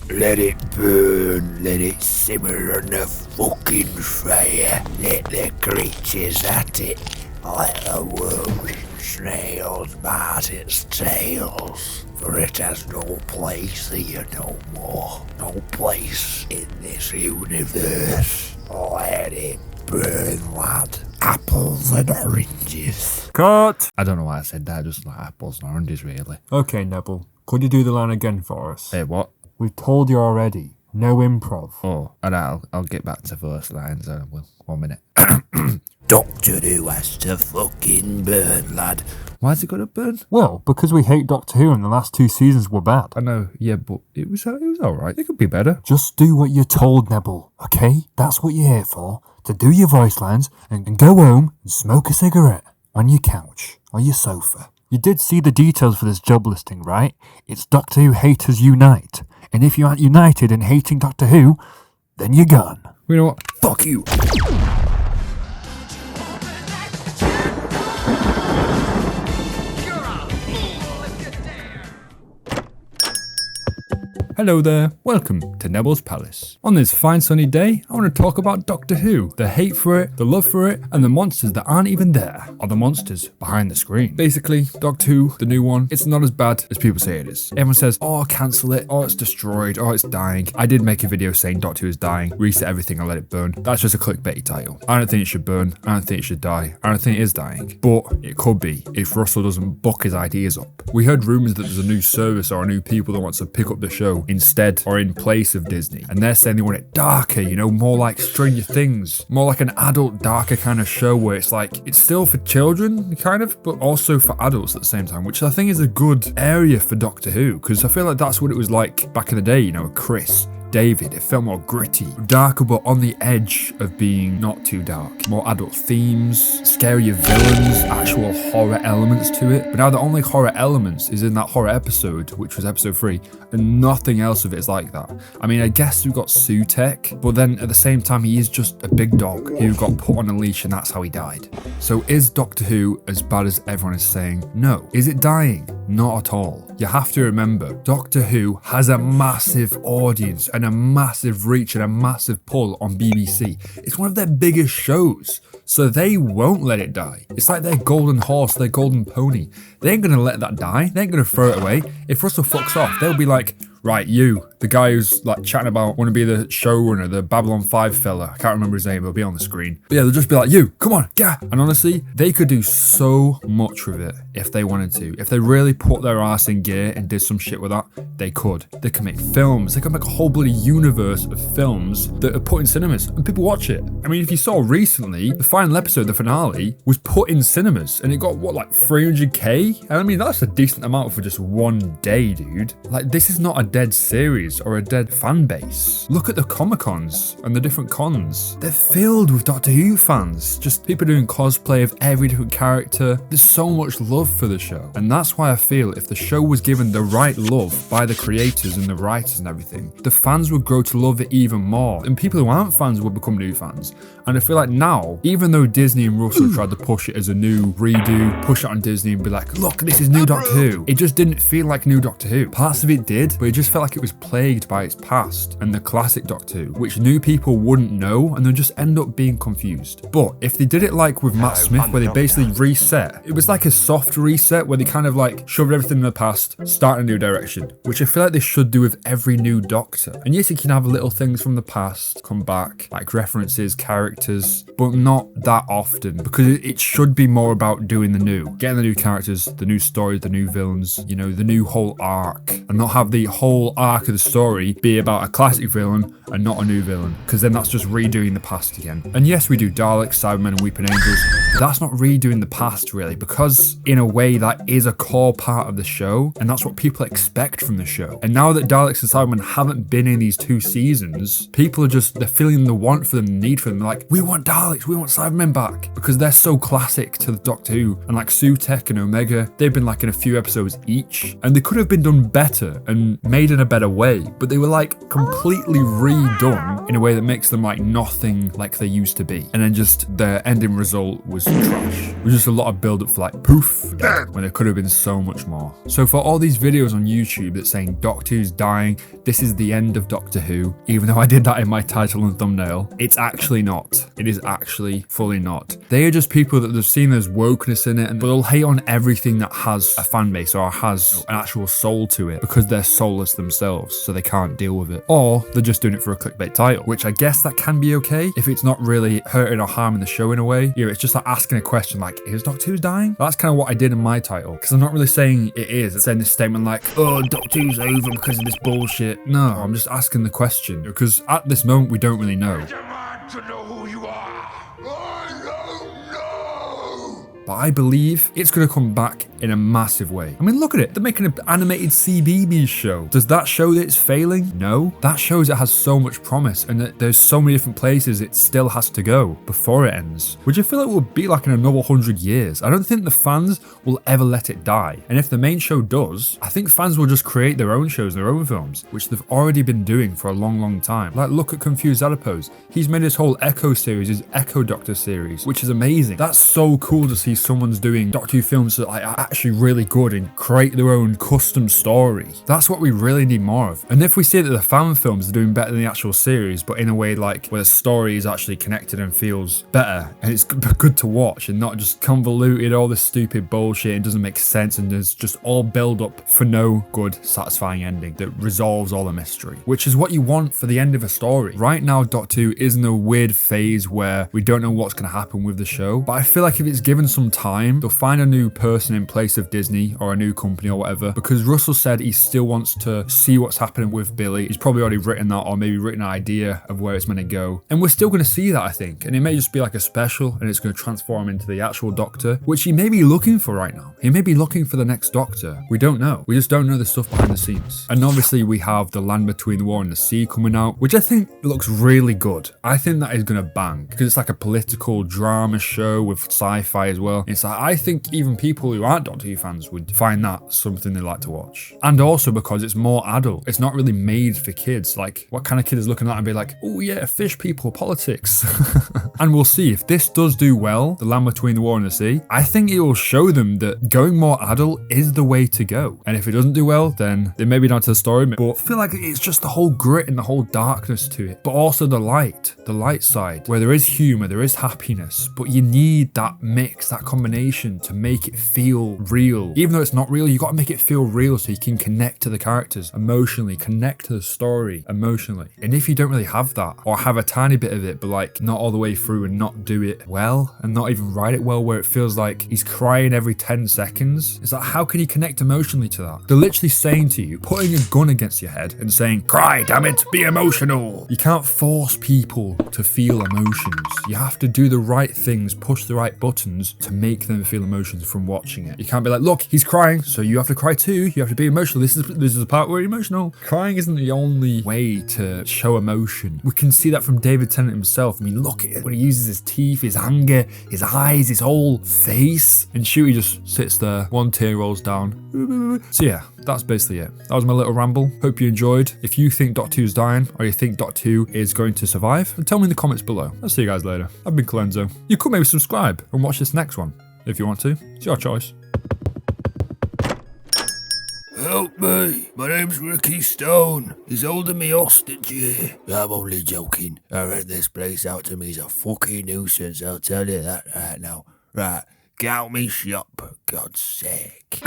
Let it burn, let it simmer on the fucking fire. Let the creatures at it, let the worms and snails bite its tails. For it has no place here no more, no place in this universe. Let it burn, lad. Apples and oranges. Cut! I don't know why I said that, just like apples and oranges, really. Okay, Nebel, could you do the line again for us? Hey, what? We've told you already. No improv. Oh, and I'll get back to first lines. Well, 1 minute. Doctor Who has to fucking burn, lad. Why's it got to burn? Well, because we hate Doctor Who and the last 2 seasons were bad. I know, yeah, but it was alright. It could be better. Just do what you're told, Nebel, okay? That's what you're here for. To do your voice lines and go home and smoke a cigarette on your couch or your sofa. You did see the details for this job listing, right? It's Doctor Who Haters Unite. And if you aren't united in hating Doctor Who, then you're gone. You know what? Fuck you! Hello there, welcome to Nebel's Palace. On this fine sunny day, I want to talk about Doctor Who, the hate for it, the love for it, and the monsters that aren't even there, or the monsters behind the screen. Basically, Doctor Who, the new one, it's not as bad as people say it is. Everyone says, oh, cancel it, oh, it's destroyed, oh, it's dying. I did make a video saying Doctor Who is dying, reset everything and let it burn. That's just a clickbaity title. I don't think it should burn, I don't think it should die, I don't think it is dying. But it could be, if Russell doesn't buck his ideas up. We heard rumours that there's a new service or a new people that wants to pick up the show instead or in place of Disney, and they're saying they want it darker, you know, more like Stranger Things, more like an adult darker kind of show where it's like it's still for children kind of, but also for adults at the same time, which I think is a good area for Doctor Who, because I feel like that's what it was like back in the day, you know, Chris, David. It felt more gritty, darker, but on the edge of being not too dark. More adult themes, scarier villains, actual horror elements to it. But now the only horror elements is in that horror episode, which was episode 3, and nothing else of it is like that. I mean, I guess we've got Sutek, but then at the same time, he is just a big dog who got put on a leash and that's how he died. So is Doctor Who as bad as everyone is saying? No. Is it dying? Not at all. You have to remember, Doctor Who has a massive audience and a massive reach and a massive pull on BBC. It's one of their biggest shows, so they won't let it die. It's like their golden horse, their golden pony. They ain't gonna let that die. They ain't gonna throw it away. If Russell fucks off, they'll be like, right, you, the guy who's like chatting about want to be the showrunner, the Babylon 5 fella. I can't remember his name, it'll be on the screen. But yeah, they'll just be like, you, come on, get. And honestly, they could do so much with it if they wanted to. If they really put their ass in gear and did some shit with that, they could. They could make films. They could make a whole bloody universe of films that are put in cinemas and people watch it. I mean, if you saw recently, the final episode, the finale, was put in cinemas and it got what, like 300k? And I mean, that's a decent amount for just one day, dude. Like, this is not a dead series or a dead fan base. Look at the Comic-Cons and the different cons. They're filled with Doctor Who fans. Just people doing cosplay of every different character. There's so much love for the show. And that's why I feel if the show was given the right love by the creators and the writers and everything, the fans would grow to love it even more. And people who aren't fans would become new fans. And I feel like now, even though Disney and Russell tried to push it as a new redo, push it on Disney and be like, look, this is new Doctor Who. It just didn't feel like new Doctor Who. Parts of it did, but it just felt like it was plagued by its past and the classic Doctor Who, which new people wouldn't know and they'll just end up being confused. But if they did it like with Matt Smith, where they basically reset, it was like a soft reset where they kind of like shoved everything in the past, start a new direction, which I feel like they should do with every new Doctor. And yes, you can have little things from the past come back, like references, characters, but not that often, because it should be more about doing the new, getting the new characters, the new stories, the new villains, you know, the new whole arc, and not have the whole arc of the story be about a classic villain and not a new villain, because then that's just redoing the past again. And yes, we do Daleks, Cybermen and Weeping Angels, but that's not redoing the past really, because in a way that is a core part of the show and that's what people expect from the show. And now that Daleks and Cybermen haven't been in these 2 seasons, people are just, they're feeling the want for them, the need for them. They're like, we want Daleks, we want Cybermen back, because they're so classic to the Doctor Who. And like Sutek and Omega, they've been like in a few episodes each, and they could have been done better better and made in a better way, but they were like completely redone in a way that makes them like nothing like they used to be. And then just the ending result was trash. It was just a lot of build up for like poof, dead, when there could have been so much more. So for all these videos on YouTube that's saying Doctor Who's dying, this is the end of Doctor Who, even though I did that in my title and thumbnail, it's actually not. It is actually fully not. They are just people that have seen there's wokeness in it, and they'll hate on everything that has a fan base or has an actual soul to it because they're soulless themselves, so they can't deal with it. Or they're just doing it for a clickbait title, which I guess that can be okay if it's not really hurting or harming the show in a way. You know, it's just like asking a question like, is Doctor Who's dying? That's kind of what I did in my title, because I'm not really saying it is. I'm saying this statement like, oh, Doctor Who's over because of this bullshit. No, I'm just asking the question, because at this moment we don't really know. Demand to know who you are. I don't know. But I believe it's going to come back in a massive way. I mean, look at it. They're making an animated CBeebies show. Does that show that it's failing? No. That shows it has so much promise and that there's so many different places it still has to go before it ends, which I feel like will be like in another 100 years. I don't think the fans will ever let it die. And if the main show does, I think fans will just create their own shows, their own films, which they've already been doing for a long, long time. Like, look at Confused Adipose. He's made his whole Echo series, his Echo Doctor series, which is amazing. That's so cool to see someone's doing Doctor Who films that are actually really good and create their own custom story. That's what we really need more of. And if we see that the fan films are doing better than the actual series, but in a way like where the story is actually connected and feels better and it's good to watch and not just convoluted, all this stupid bullshit and doesn't make sense, and there's just all build up for no good satisfying ending that resolves all the mystery, which is what you want for the end of a story. Right now Doctor Who is in a weird phase where we don't know what's going to happen with the show, but I feel like if it's given some time, they'll find a new person in place of Disney or a new company or whatever, because Russell said he still wants to see what's happening with Billy. He's probably already written that, or maybe written an idea of where it's meant to go, and we're still going to see that, I think. And it may just be like a special and it's going to transform into the actual Doctor, which he may be looking for right now. He may be looking for the next Doctor. We don't know. We just don't know the stuff behind the scenes. And obviously we have The Land Between the War and the Sea coming out, which I think looks really good. I think that is going to bang, because it's like a political drama show with sci-fi as well. It's like, I think even people who aren't Doctor Who fans would find that something they like to watch. And also because it's more adult. It's not really made for kids. Like, what kind of kid is looking at it and be like, oh yeah, fish people, politics. And we'll see if this does do well, The Land Between the War and the Sea. I think it will show them that going more adult is the way to go. And if it doesn't do well, then it may be down to the story, but I feel like it's just the whole grit and the whole darkness to it, but also the light side, where there is humor, there is happiness, but you need that mix, that combination to make it feel real. Even though it's not real, you got to make it feel real so you can connect to the characters emotionally, connect to the story emotionally. And if you don't really have that, or have a tiny bit of it, but like not all the way through and not do it well, and not even write it well, where it feels like he's crying every 10 seconds, it's like, how can you connect emotionally to that? They're literally saying to you, putting a gun against your head and saying, cry, damn it, be emotional. You can't force people to feel emotions. You have to do the right things, push the right buttons to make them feel emotions from watching it. You can't be like, look, he's crying, so you have to cry too. You have to be emotional. This is the part where you're emotional. Crying isn't the only way to show emotion. We can see that from David Tennant himself. I mean, look at it when he uses his teeth, his anger, his eyes, his whole face. And Shooty just sits there, one tear rolls down. So yeah, that's basically it. That was my little ramble. Hope you enjoyed. If you think Doctor Who's dying, or you think Doctor Who is going to survive, then tell me in the comments below. I'll see you guys later. I've been Cleanzo. You could maybe subscribe and watch this next one if you want to. It's your choice. Help me! My name's Ricky Stone. He's holding me hostage here. I'm only joking. I rent this place out to me. He's a fucking nuisance, I'll tell you that right now. Right, count me shop, for God's sake.